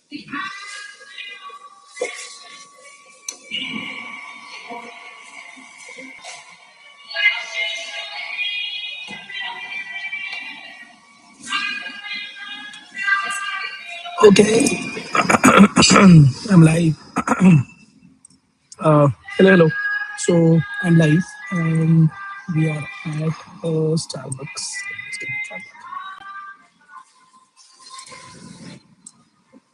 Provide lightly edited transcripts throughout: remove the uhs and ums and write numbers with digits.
Okay, I'm live. Hello, hello. So I'm live, and we are at Starbucks.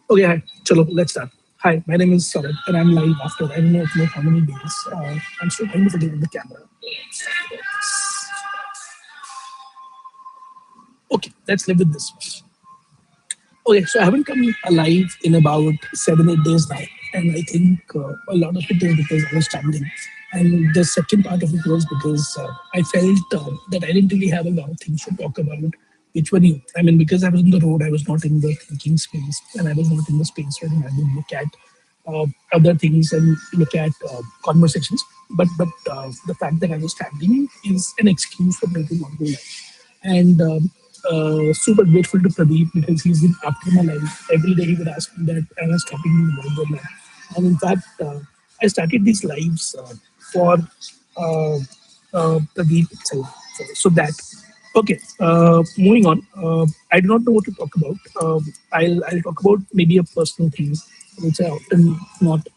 Okay, hi. Chalo, let's start. Hi, my name is Saurabh, and I'm live after I don't know how many days. I'm still trying to forget the camera. Okay, let's live with this. Okay, so I haven't come alive in about 7 8 days now, and I think a lot of it is because I was traveling, and the second part of it was because I felt that I didn't really have a lot of things to talk about, which were new. I mean, because I was on the road, I was not in the thinking space, and I was not in the space where I would look at other things and look at conversations. But the fact that I was traveling is an excuse for me to not do that. And super grateful to Pradeep because he's been after my life. Every day he would ask me that I was stopping me live or not. And in fact, I started these lives for Pradeep itself. So that, okay, moving on. I do not know what to talk about. I'll talk about maybe a personal thing, which I often not.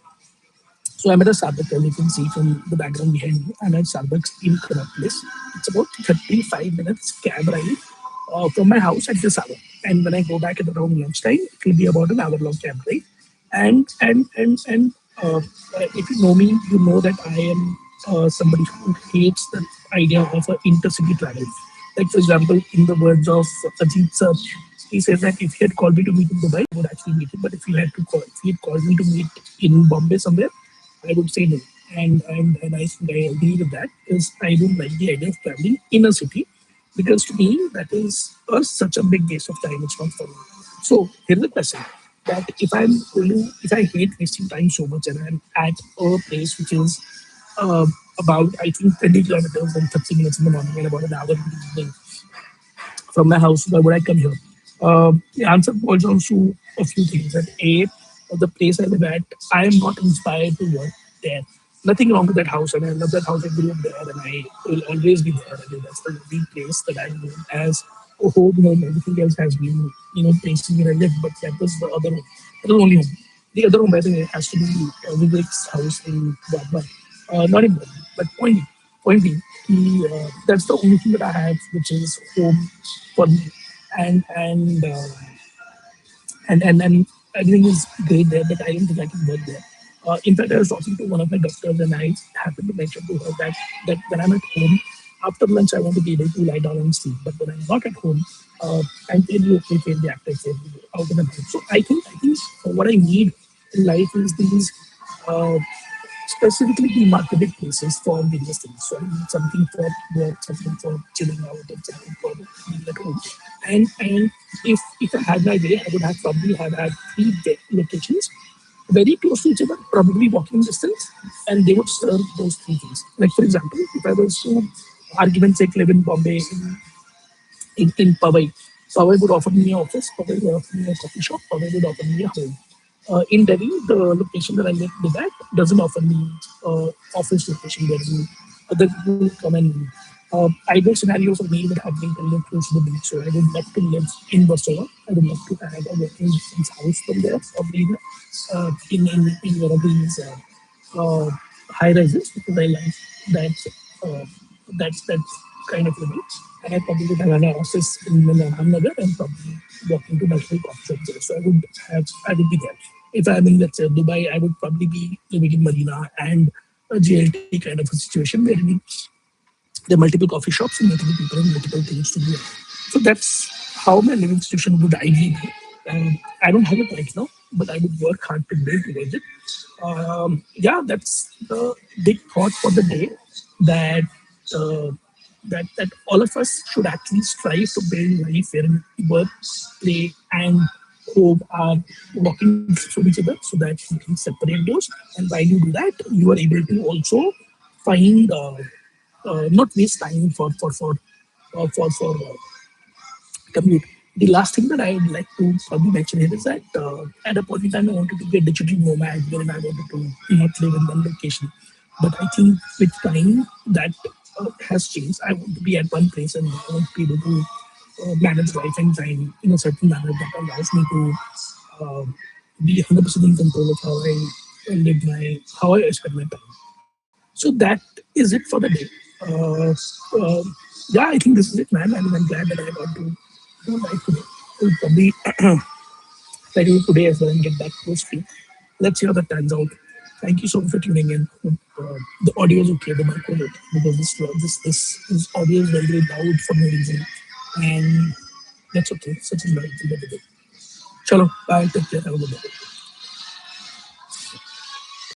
So I'm at a Starbucks, as you can see from the background behind me. I'm at Starbucks in Connaught Place. It's about 35 minutes cab ride from my house at this hour. And when I go back at around lunchtime, it will be about an hour long cab ride. And if you know me, you know that I am somebody who hates the idea of intercity travel. Like, for example, in the words of Ajit Sir, he says that if he had called me to meet in Dubai, I would actually meet him. But if he had called me to meet in Bombay somewhere, I would say no. And I think I agree with that because I don't like the idea of traveling in a city because to me that is such a big waste of time. It's not for me. So here's the question: that if I hate wasting time so much and I'm at a place which is about I think 20 kilometers and 30 minutes in the morning and about an hour in the evening from my house, why would I come here? The answer boils down to a few things. That A, the place I live at, I am not inspired to work there. Nothing wrong with that house, and I love that house. I grew up there, and I will always be there. I mean, that's the only place that I know as a home. Home. Everything else has been, places where I live, but that was the other home. That was the only home. The other home, I think, has to be Vivek's house in Wadman. Not in Wadman, but point being, that's the only thing that I have, which is home for me, and and uh, and everything is great there, but I don't think I can work there. In fact, I was talking to one of my doctors, and I happened to mention to her that when I'm at home, after lunch, I want to be able to lie down and sleep. But when I'm not at home, I'm fairly okay, fairly active, fairly out and about. So I think what I need in life is these uh, specifically demarcated places for various things. So I need something for work, something for chilling out, and something for being at home. And if I had my way, I would have probably have had three locations very close to each other, probably walking distance, and they would serve those three things. Like for example, if I was to argument's sake live in Bombay in Powai. Powai would offer me an office, Powai would offer me a coffee shop, Powai would offer me a home. In Delhi, the location that I live at doesn't offer me office location where other people come and ideal scenario for me would have been to live close to the beach. So I would love to live in Warsaw. I would love to have a working distance house from there, probably in one of these high rises because I like that uh, that's kind of living. And I probably would have an office in Ahmednagar and probably walking to multiple coffee shops there. So I would be there. If I'm in let's say Dubai, I would probably be living in Marina and a JLT kind of a situation where there are multiple coffee shops and multiple people and multiple things to do. So that's how my living situation would ideally be. I don't have it right now, but I would work hard to build towards it. Yeah, that's the big thought for the day that uh, that all of us should actually strive to build life wherein work, play, and home are walking from each other so that you can separate those. And while you do that, you are able to also find not waste time for commute, The last thing that I would like to probably mention here is that at a point in time, I wanted to be a digital nomad wherein I wanted to not live in one location. But I think with time, that has changed. I want to be at one place and I want to be able to manage life and time in a certain manner that allows me to uh, be 100% in control of how I live how I spend my time. So that is it for the day. Uh, uh, yeah, I think this is it, man. And I'm glad that I got to live today. We'll probably try to do today as well and get back to stream. Let's see how that turns out. Thank you so much for tuning in. The audio is okay, the mic was okay because this audio is very very loud for no reason, and that's okay. Such is life. Chalo, bye. Take care. Have a good day.